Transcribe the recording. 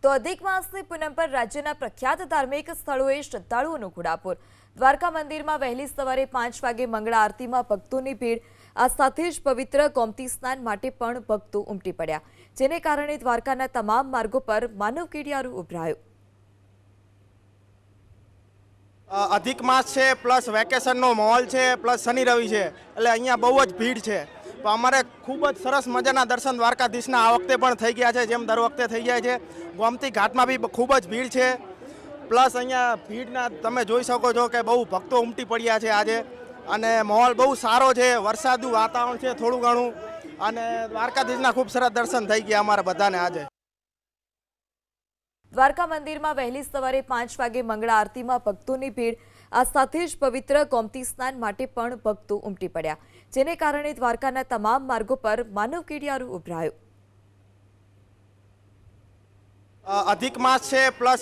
તો અધિક માસની પૂનમ પર રાજ્યના પ્રખ્યાત ધાર્મિક સ્થળોએ શ્રદ્ધાળુઓનું ઘોડાપુર। દ્વારકા મંદિરમાં વહેલી સવારે 5 વાગે મંગળા આરતીમાં ભક્તોની ભીડ। આ સાથે જ પવિત્ર ગોમતી સ્નાન માટે પણ ભક્તો ઉમટી પડ્યા, જેને કારણે દ્વારકાના તમામ માર્ગો પર માનવ કીડિયારું ઉભરાયું। अधिक मास है प्लस वेकेशन नो माहौल है प्लस शनि रवि है એટલે અહીંયા બહુ જ ભીડ છે। તો અમારે ખૂબ જ સરસ મજાના દર્શન દ્વારકાધીશના આ વખતે પણ થઈ ગયા છે, જેમ દર વખતે થઈ જાય છે। ગોમતી ઘાટમાં બી ખૂબ જ ભીડ છે, પ્લસ અહીંયા ભીડના તમે જોઈ શકો છો કે બહુ ભક્તો ઉમટી પડ્યા છે આજે, અને માહોલ બહુ સારો છે, વરસાદનું વાતાવરણ છે થોડું ઘણું, અને દ્વારકાધીશના ખૂબ સરસ દર્શન થઈ ગયા અમારા બધાને આજે। દ્વારકા મંદિરમાં વહેલી સવારે 5 વાગે મંગળા આરતીમાં ભક્તોની ભીડ। આ સાથે જ પવિત્ર ગોમતી સ્નાન માટે પણ ભક્તો ઉમટી પડ્યા, જેને કારણે દ્વારકાના તમામ માર્ગો પર માનવ કીડિયારું ઉભરાયું। अधिक मास है प्लस